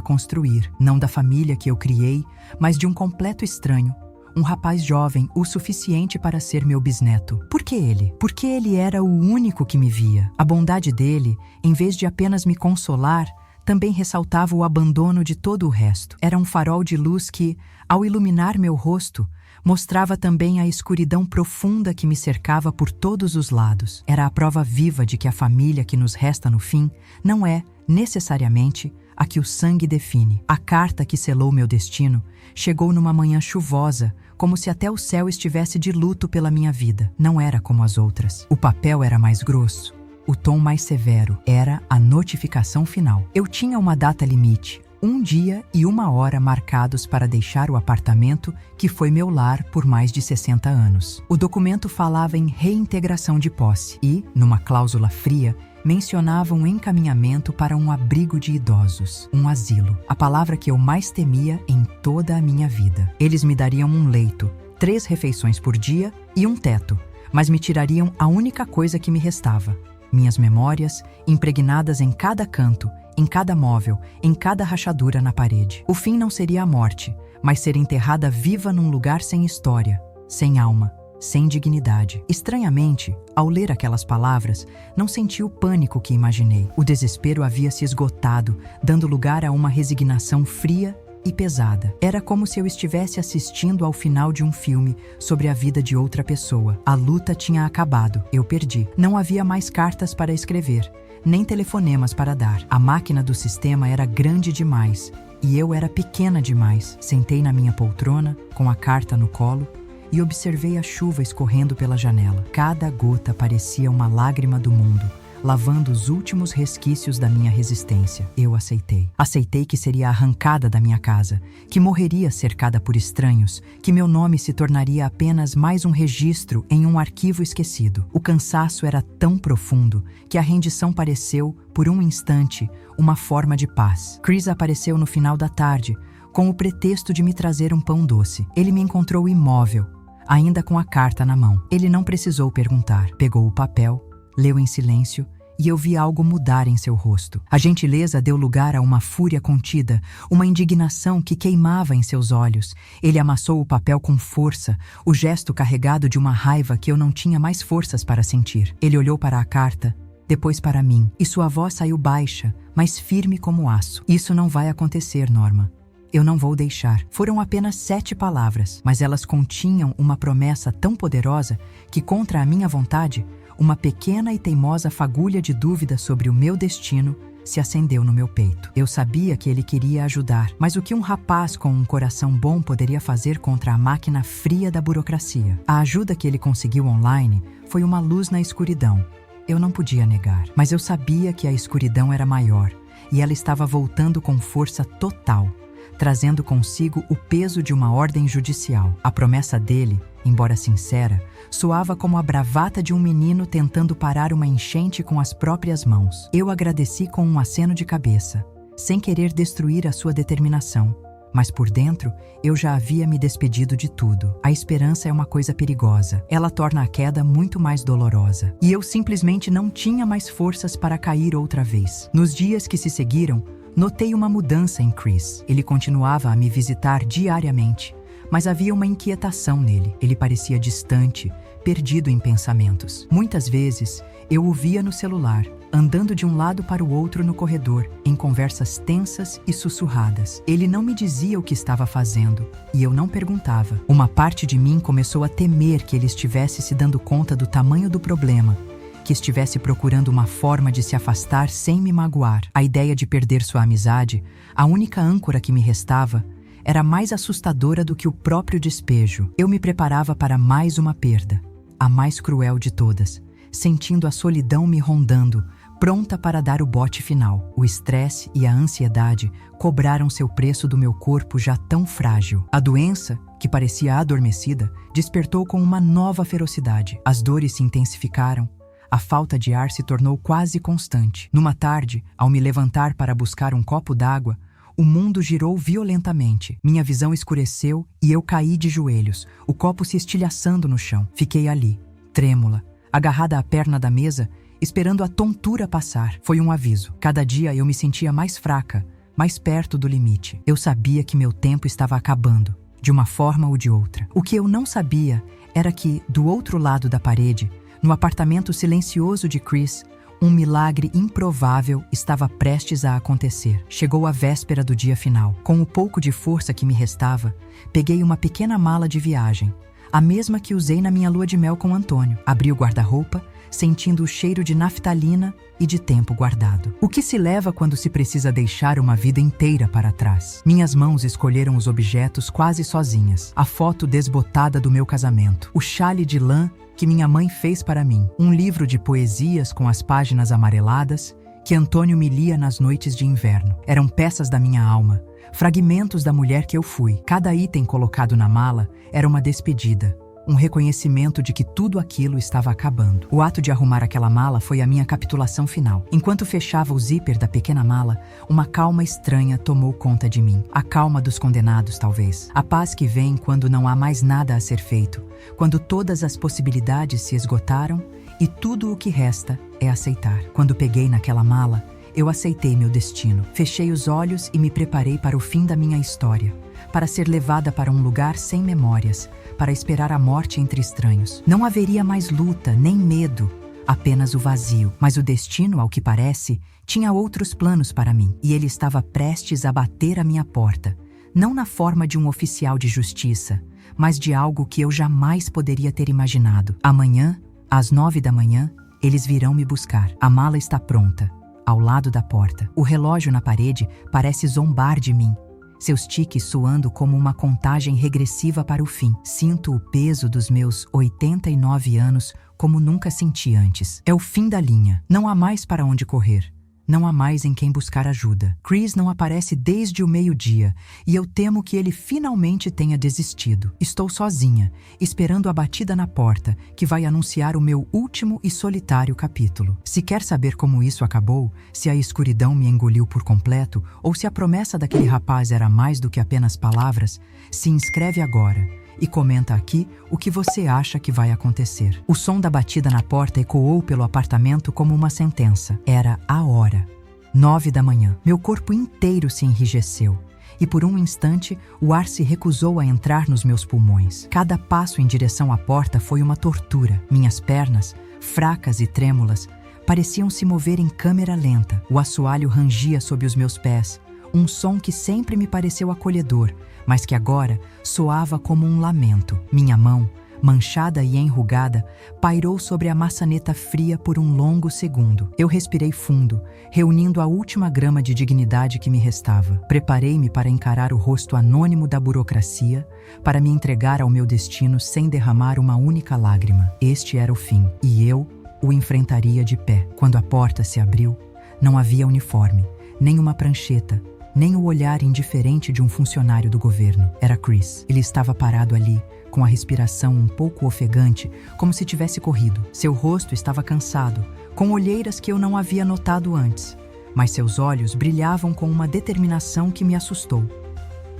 construir. Não da família que eu criei, mas de um completo estranho. Um rapaz jovem o suficiente para ser meu bisneto. Por que ele? Porque ele era o único que me via. A bondade dele, em vez de apenas me consolar, também ressaltava o abandono de todo o resto. Era um farol de luz que, ao iluminar meu rosto, mostrava também a escuridão profunda que me cercava por todos os lados. Era a prova viva de que a família que nos resta no fim não é, necessariamente, a que o sangue define. A carta que selou meu destino chegou numa manhã chuvosa, como se até o céu estivesse de luto pela minha vida. Não era como as outras. O papel era mais grosso, o tom mais severo. Era a notificação final. Eu tinha uma data limite, 1 dia e 1 hora marcados para deixar o apartamento que foi meu lar por mais de 60 anos. O documento falava em reintegração de posse e, numa cláusula fria, mencionava um encaminhamento para um abrigo de idosos, um asilo, a palavra que eu mais temia em toda a minha vida. Eles me dariam um leito, 3 refeições por dia e um teto, mas me tirariam a única coisa que me restava, minhas memórias, impregnadas em cada canto, em cada móvel, em cada rachadura na parede. O fim não seria a morte, mas ser enterrada viva num lugar sem história, sem alma, sem dignidade. Estranhamente, ao ler aquelas palavras, não senti o pânico que imaginei. O desespero havia se esgotado, dando lugar a uma resignação fria e pesada. Era como se eu estivesse assistindo ao final de um filme sobre a vida de outra pessoa. A luta tinha acabado. Eu perdi. Não havia mais cartas para escrever, nem telefonemas para dar. A máquina do sistema era grande demais e eu era pequena demais. Sentei na minha poltrona, com a carta no colo, e observei a chuva escorrendo pela janela. Cada gota parecia uma lágrima do mundo, lavando os últimos resquícios da minha resistência. Eu aceitei. Aceitei que seria arrancada da minha casa, que morreria cercada por estranhos, que meu nome se tornaria apenas mais um registro em um arquivo esquecido. O cansaço era tão profundo que a rendição pareceu, por um instante, uma forma de paz. Chris apareceu no final da tarde, com o pretexto de me trazer um pão doce. Ele me encontrou imóvel, ainda com a carta na mão. Ele não precisou perguntar. Pegou o papel, leu em silêncio, e eu vi algo mudar em seu rosto. A gentileza deu lugar a uma fúria contida, uma indignação que queimava em seus olhos. Ele amassou o papel com força, o gesto carregado de uma raiva que eu não tinha mais forças para sentir. Ele olhou para a carta, depois para mim, e sua voz saiu baixa, mas firme como aço. Isso não vai acontecer, Norma. Eu não vou deixar. Foram apenas 7 palavras, mas elas continham uma promessa tão poderosa que, contra a minha vontade, uma pequena e teimosa fagulha de dúvida sobre o meu destino se acendeu no meu peito. Eu sabia que ele queria ajudar, mas o que um rapaz com um coração bom poderia fazer contra a máquina fria da burocracia? A ajuda que ele conseguiu online foi uma luz na escuridão. Eu não podia negar, mas eu sabia que a escuridão era maior e ela estava voltando com força total, trazendo consigo o peso de uma ordem judicial. A promessa dele, embora sincera, soava como a bravata de um menino tentando parar uma enchente com as próprias mãos. Eu agradeci com um aceno de cabeça, sem querer destruir a sua determinação, mas por dentro eu já havia me despedido de tudo. A esperança é uma coisa perigosa. Ela torna a queda muito mais dolorosa. E eu simplesmente não tinha mais forças para cair outra vez. Nos dias que se seguiram, notei uma mudança em Chris. Ele continuava a me visitar diariamente, mas havia uma inquietação nele. Ele parecia distante, perdido em pensamentos. Muitas vezes, eu o via no celular, andando de um lado para o outro no corredor, em conversas tensas e sussurradas. Ele não me dizia o que estava fazendo, e eu não perguntava. Uma parte de mim começou a temer que ele estivesse se dando conta do tamanho do problema, que estivesse procurando uma forma de se afastar sem me magoar. A ideia de perder sua amizade, a única âncora que me restava, era mais assustadora do que o próprio despejo. Eu me preparava para mais uma perda, a mais cruel de todas, sentindo a solidão me rondando, pronta para dar o bote final. O estresse e a ansiedade cobraram seu preço do meu corpo já tão frágil. A doença, que parecia adormecida, despertou com uma nova ferocidade. As dores se intensificaram. A falta de ar se tornou quase constante. Numa tarde, ao me levantar para buscar um copo d'água, o mundo girou violentamente. Minha visão escureceu e eu caí de joelhos, o copo se estilhaçando no chão. Fiquei ali, trêmula, agarrada à perna da mesa, esperando a tontura passar. Foi um aviso. Cada dia eu me sentia mais fraca, mais perto do limite. Eu sabia que meu tempo estava acabando, de uma forma ou de outra. O que eu não sabia era que, do outro lado da parede, no apartamento silencioso de Chris, um milagre improvável estava prestes a acontecer. Chegou a véspera do dia final. Com o pouco de força que me restava, peguei uma pequena mala de viagem, a mesma que usei na minha lua de mel com Antônio. Abri o guarda-roupa, sentindo o cheiro de naftalina e de tempo guardado. O que se leva quando se precisa deixar uma vida inteira para trás? Minhas mãos escolheram os objetos quase sozinhas. A foto desbotada do meu casamento, o chale de lã que minha mãe fez para mim, um livro de poesias com as páginas amareladas que Antônio me lia nas noites de inverno. Eram peças da minha alma, fragmentos da mulher que eu fui. Cada item colocado na mala era uma despedida, um reconhecimento de que tudo aquilo estava acabando. O ato de arrumar aquela mala foi a minha capitulação final. Enquanto fechava o zíper da pequena mala, uma calma estranha tomou conta de mim. A calma dos condenados, talvez. A paz que vem quando não há mais nada a ser feito, quando todas as possibilidades se esgotaram e tudo o que resta é aceitar. Quando peguei naquela mala, eu aceitei meu destino. Fechei os olhos e me preparei para o fim da minha história, para ser levada para um lugar sem memórias, para esperar a morte entre estranhos. Não haveria mais luta, nem medo, apenas o vazio. Mas o destino, ao que parece, tinha outros planos para mim, e ele estava prestes a bater à minha porta, não na forma de um oficial de justiça, mas de algo que eu jamais poderia ter imaginado. Amanhã, às 9 da manhã, eles virão me buscar. A mala está pronta, ao lado da porta. O relógio na parede parece zombar de mim, seus tiques soando como uma contagem regressiva para o fim. Sinto o peso dos meus 89 anos como nunca senti antes. É o fim da linha. Não há mais para onde correr. Não há mais em quem buscar ajuda. Chris não aparece desde o meio-dia e eu temo que ele finalmente tenha desistido. Estou sozinha, esperando a batida na porta, que vai anunciar o meu último e solitário capítulo. Se quer saber como isso acabou, se a escuridão me engoliu por completo ou se a promessa daquele rapaz era mais do que apenas palavras, se inscreve agora e comenta aqui o que você acha que vai acontecer. O som da batida na porta ecoou pelo apartamento como uma sentença. Era a hora. 9 da manhã. Meu corpo inteiro se enrijeceu e por um instante o ar se recusou a entrar nos meus pulmões. Cada passo em direção à porta foi uma tortura. Minhas pernas, fracas e trêmulas, pareciam se mover em câmera lenta. O assoalho rangia sob os meus pés, um som que sempre me pareceu acolhedor, mas que agora soava como um lamento. Minha mão, manchada e enrugada, pairou sobre a maçaneta fria por um longo segundo. Eu respirei fundo, reunindo a última grama de dignidade que me restava. Preparei-me para encarar o rosto anônimo da burocracia, para me entregar ao meu destino sem derramar uma única lágrima. Este era o fim, e eu o enfrentaria de pé. Quando a porta se abriu, não havia uniforme, nem uma prancheta, nem o olhar indiferente de um funcionário do governo. Era Chris. Ele estava parado ali, com a respiração um pouco ofegante, como se tivesse corrido. Seu rosto estava cansado, com olheiras que eu não havia notado antes, mas seus olhos brilhavam com uma determinação que me assustou.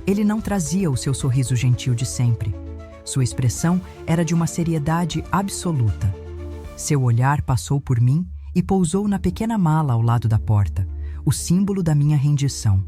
Ele não trazia o seu sorriso gentil de sempre. Sua expressão era de uma seriedade absoluta. Seu olhar passou por mim e pousou na pequena mala ao lado da porta, o símbolo da minha rendição.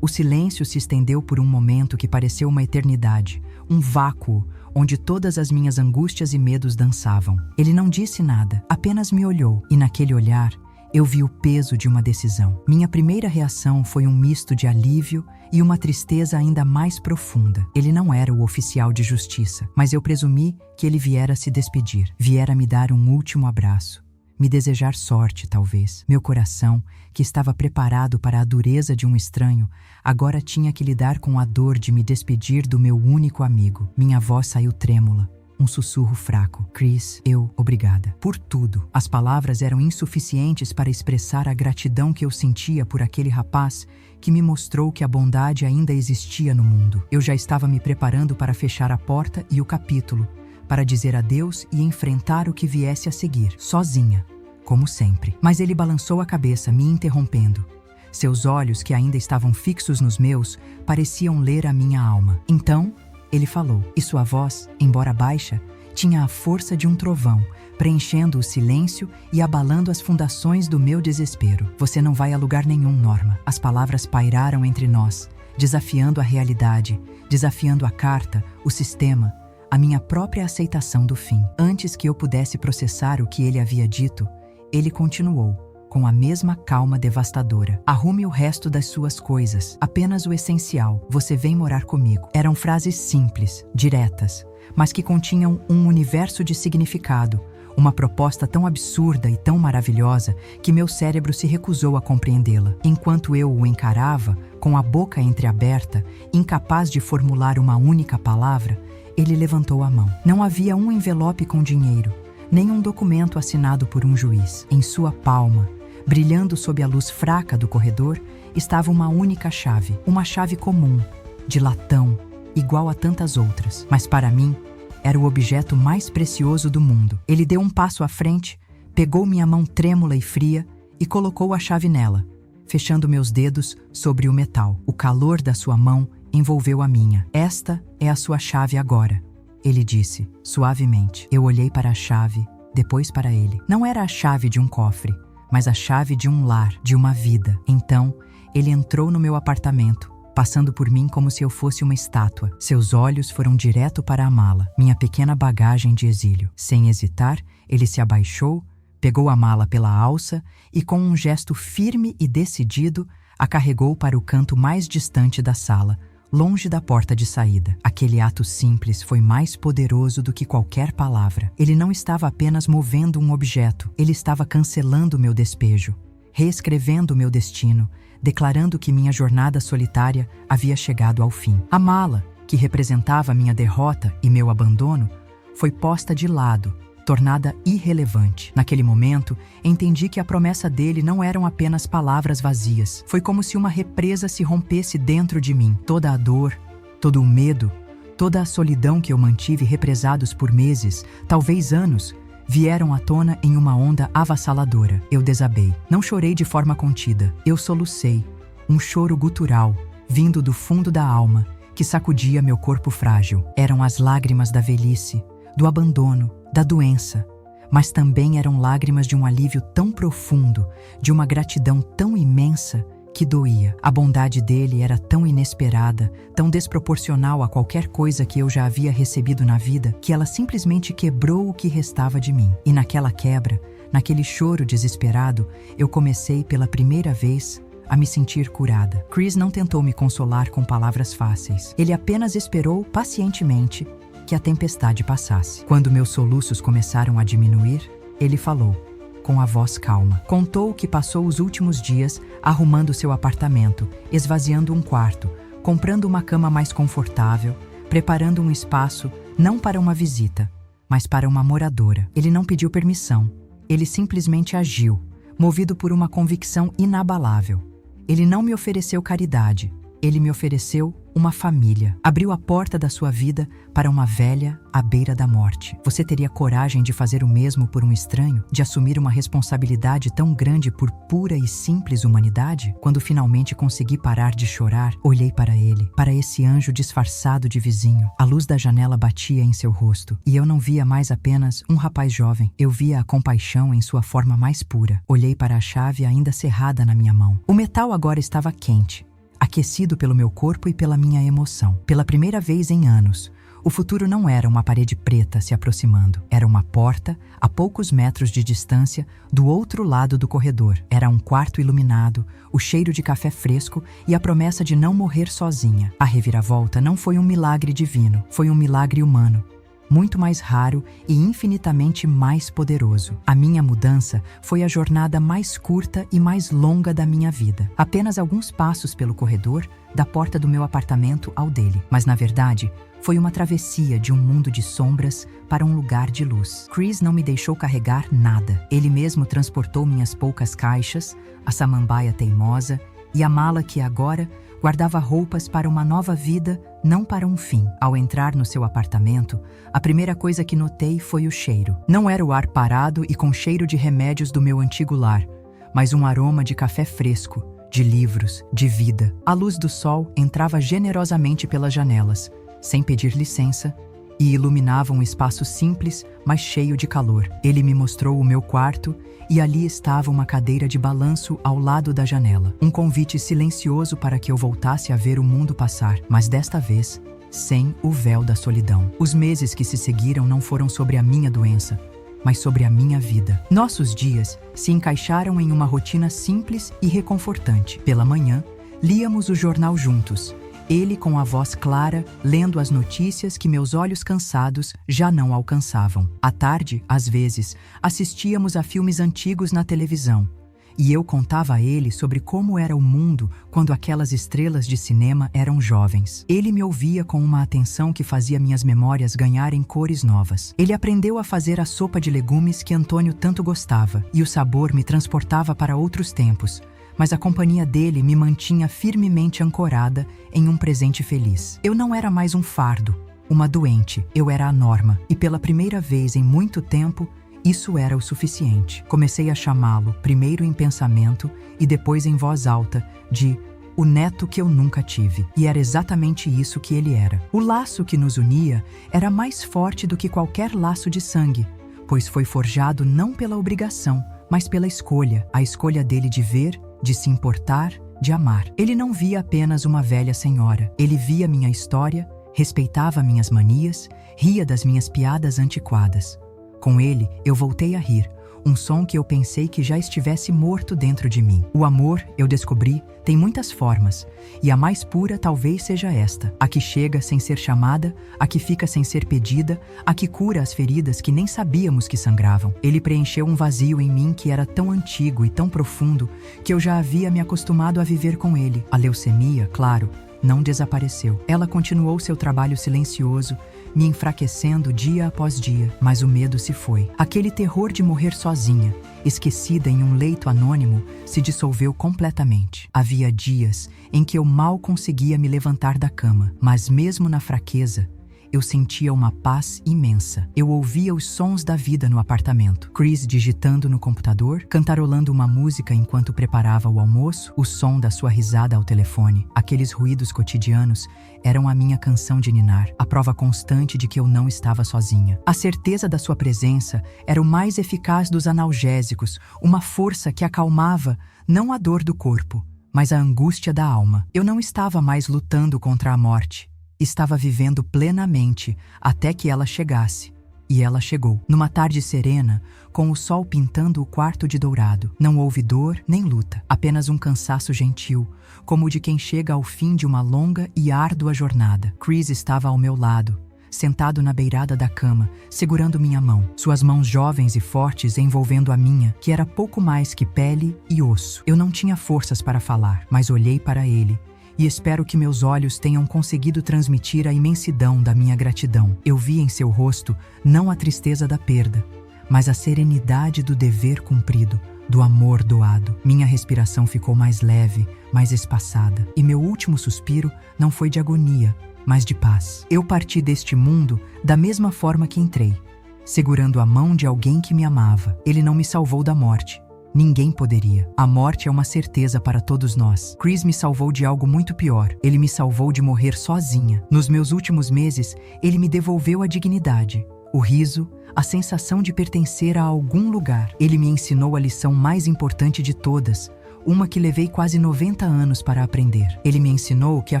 O silêncio se estendeu por um momento que pareceu uma eternidade, um vácuo onde todas as minhas angústias e medos dançavam. Ele não disse nada, apenas me olhou, e naquele olhar eu vi o peso de uma decisão. Minha primeira reação foi um misto de alívio e uma tristeza ainda mais profunda. Ele não era o oficial de justiça, mas eu presumi que ele viera se despedir, viera me dar um último abraço. Me desejar sorte, talvez. Meu coração, que estava preparado para a dureza de um estranho, agora tinha que lidar com a dor de me despedir do meu único amigo. Minha voz saiu trêmula, um sussurro fraco. Chris, obrigada. Por tudo. As palavras eram insuficientes para expressar a gratidão que eu sentia por aquele rapaz que me mostrou que a bondade ainda existia no mundo. Eu já estava me preparando para fechar a porta e o capítulo, para dizer adeus e enfrentar o que viesse a seguir, sozinha, como sempre. Mas ele balançou a cabeça, me interrompendo. Seus olhos, que ainda estavam fixos nos meus, pareciam ler a minha alma. Então, ele falou, e sua voz, embora baixa, tinha a força de um trovão, preenchendo o silêncio e abalando as fundações do meu desespero. Você não vai a lugar nenhum, Norma. As palavras pairaram entre nós, desafiando a realidade, desafiando a carta, o sistema, a minha própria aceitação do fim. Antes que eu pudesse processar o que ele havia dito, ele continuou, com a mesma calma devastadora. Arrume o resto das suas coisas, apenas o essencial. Você vem morar comigo. Eram frases simples, diretas, mas que continham um universo de significado, uma proposta tão absurda e tão maravilhosa que meu cérebro se recusou a compreendê-la. Enquanto eu o encarava, com a boca entreaberta, incapaz de formular uma única palavra, ele levantou a mão. Não havia um envelope com dinheiro, nem um documento assinado por um juiz. Em sua palma, brilhando sob a luz fraca do corredor, estava uma única chave. Uma chave comum, de latão, igual a tantas outras. Mas para mim, era o objeto mais precioso do mundo. Ele deu um passo à frente, pegou minha mão trêmula e fria e colocou a chave nela, fechando meus dedos sobre o metal. O calor da sua mão envolveu a minha. Esta é a sua chave agora, ele disse, suavemente. Eu olhei para a chave, depois para ele. Não era a chave de um cofre, mas a chave de um lar, de uma vida. Então, ele entrou no meu apartamento, passando por mim como se eu fosse uma estátua. Seus olhos foram direto para a mala, minha pequena bagagem de exílio. Sem hesitar, ele se abaixou, pegou a mala pela alça e, com um gesto firme e decidido, a carregou para o canto mais distante da sala, longe da porta de saída. Aquele ato simples foi mais poderoso do que qualquer palavra. Ele não estava apenas movendo um objeto, ele estava cancelando meu despejo, reescrevendo meu destino, declarando que minha jornada solitária havia chegado ao fim. A mala, que representava minha derrota e meu abandono, foi posta de lado, tornada irrelevante. Naquele momento, entendi que a promessa dele não eram apenas palavras vazias. Foi como se uma represa se rompesse dentro de mim. Toda a dor, todo o medo, toda a solidão que eu mantive represados por meses, talvez anos, vieram à tona em uma onda avassaladora. Eu desabei. Não chorei de forma contida. Eu solucei. Um choro gutural, vindo do fundo da alma, que sacudia meu corpo frágil. Eram as lágrimas da velhice, do abandono, da doença, mas também eram lágrimas de um alívio tão profundo, de uma gratidão tão imensa que doía. A bondade dele era tão inesperada, tão desproporcional a qualquer coisa que eu já havia recebido na vida, que ela simplesmente quebrou o que restava de mim. E naquela quebra, naquele choro desesperado, eu comecei pela primeira vez a me sentir curada. Chris não tentou me consolar com palavras fáceis. Ele apenas esperou pacientemente que a tempestade passasse. Quando meus soluços começaram a diminuir, ele falou, com a voz calma. Contou que passou os últimos dias arrumando seu apartamento, esvaziando um quarto, comprando uma cama mais confortável, preparando um espaço não para uma visita, mas para uma moradora. Ele não pediu permissão. Ele simplesmente agiu, movido por uma convicção inabalável. Ele não me ofereceu caridade. Ele me ofereceu uma família. Abriu a porta da sua vida para uma velha à beira da morte. Você teria coragem de fazer o mesmo por um estranho? De assumir uma responsabilidade tão grande por pura e simples humanidade? Quando finalmente consegui parar de chorar, olhei para ele, para esse anjo disfarçado de vizinho. A luz da janela batia em seu rosto, e eu não via mais apenas um rapaz jovem. Eu via a compaixão em sua forma mais pura. Olhei para a chave ainda cerrada na minha mão. O metal agora estava quente, aquecido pelo meu corpo e pela minha emoção. Pela primeira vez em anos, o futuro não era uma parede preta se aproximando. Era uma porta, a poucos metros de distância, do outro lado do corredor. Era um quarto iluminado, o cheiro de café fresco e a promessa de não morrer sozinha. A reviravolta não foi um milagre divino, foi um milagre humano, muito mais raro e infinitamente mais poderoso. A minha mudança foi a jornada mais curta e mais longa da minha vida. Apenas alguns passos pelo corredor, da porta do meu apartamento ao dele. Mas, na verdade, foi uma travessia de um mundo de sombras para um lugar de luz. Chris não me deixou carregar nada. Ele mesmo transportou minhas poucas caixas, a samambaia teimosa e a mala que agora guardava roupas para uma nova vida, não para um fim. Ao entrar no seu apartamento, a primeira coisa que notei foi o cheiro. Não era o ar parado e com cheiro de remédios do meu antigo lar, mas um aroma de café fresco, de livros, de vida. A luz do sol entrava generosamente pelas janelas, sem pedir licença, e iluminava um espaço simples, mas cheio de calor. Ele me mostrou o meu quarto e ali estava uma cadeira de balanço ao lado da janela. Um convite silencioso para que eu voltasse a ver o mundo passar, mas desta vez, sem o véu da solidão. Os meses que se seguiram não foram sobre a minha doença, mas sobre a minha vida. Nossos dias se encaixaram em uma rotina simples e reconfortante. Pela manhã, líamos o jornal juntos. Ele com a voz clara, lendo as notícias que meus olhos cansados já não alcançavam. À tarde, às vezes, assistíamos a filmes antigos na televisão, e eu contava a ele sobre como era o mundo quando aquelas estrelas de cinema eram jovens. Ele me ouvia com uma atenção que fazia minhas memórias ganharem cores novas. Ele aprendeu a fazer a sopa de legumes que Antônio tanto gostava, e o sabor me transportava para outros tempos, mas a companhia dele me mantinha firmemente ancorada em um presente feliz. Eu não era mais um fardo, uma doente, eu era a norma, e pela primeira vez em muito tempo, isso era o suficiente. Comecei a chamá-lo, primeiro em pensamento e depois em voz alta, de o neto que eu nunca tive. E era exatamente isso que ele era. O laço que nos unia era mais forte do que qualquer laço de sangue, pois foi forjado não pela obrigação, mas pela escolha, a escolha dele de ver, de se importar, de amar. Ele não via apenas uma velha senhora, ele via minha história, respeitava minhas manias, ria das minhas piadas antiquadas. Com ele, eu voltei a rir, um som que eu pensei que já estivesse morto dentro de mim. O amor, eu descobri, tem muitas formas, e a mais pura talvez seja esta, a que chega sem ser chamada, a que fica sem ser pedida, a que cura as feridas que nem sabíamos que sangravam. Ele preencheu um vazio em mim que era tão antigo e tão profundo que eu já havia me acostumado a viver com ele. A leucemia, claro, não desapareceu. Ela continuou seu trabalho silencioso, me enfraquecendo dia após dia, mas o medo se foi. Aquele terror de morrer sozinha, esquecida em um leito anônimo, se dissolveu completamente. Havia dias em que eu mal conseguia me levantar da cama, mas mesmo na fraqueza, eu sentia uma paz imensa. Eu ouvia os sons da vida no apartamento. Chris digitando no computador, cantarolando uma música enquanto preparava o almoço, o som da sua risada ao telefone. Aqueles ruídos cotidianos eram a minha canção de ninar, a prova constante de que eu não estava sozinha. A certeza da sua presença era o mais eficaz dos analgésicos, uma força que acalmava não a dor do corpo, mas a angústia da alma. Eu não estava mais lutando contra a morte. Estava vivendo plenamente até que ela chegasse. E ela chegou. Numa tarde serena, com o sol pintando o quarto de dourado. Não houve dor nem luta, apenas um cansaço gentil, como o de quem chega ao fim de uma longa e árdua jornada. Chris estava ao meu lado, sentado na beirada da cama, segurando minha mão. Suas mãos jovens e fortes envolvendo a minha, que era pouco mais que pele e osso. Eu não tinha forças para falar, mas olhei para ele, e espero que meus olhos tenham conseguido transmitir a imensidão da minha gratidão. Eu vi em seu rosto não a tristeza da perda, mas a serenidade do dever cumprido, do amor doado. Minha respiração ficou mais leve, mais espaçada, e meu último suspiro não foi de agonia, mas de paz. Eu parti deste mundo da mesma forma que entrei, segurando a mão de alguém que me amava. Ele não me salvou da morte. Ninguém poderia. A morte é uma certeza para todos nós. Chris me salvou de algo muito pior. Ele me salvou de morrer sozinha. Nos meus últimos meses, ele me devolveu a dignidade, o riso, a sensação de pertencer a algum lugar. Ele me ensinou a lição mais importante de todas, uma que levei quase 90 anos para aprender. Ele me ensinou que a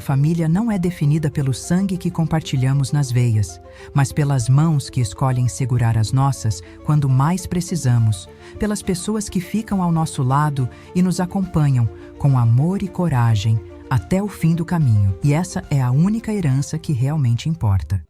família não é definida pelo sangue que compartilhamos nas veias, mas pelas mãos que escolhem segurar as nossas quando mais precisamos, pelas pessoas que ficam ao nosso lado e nos acompanham com amor e coragem até o fim do caminho. E essa é a única herança que realmente importa.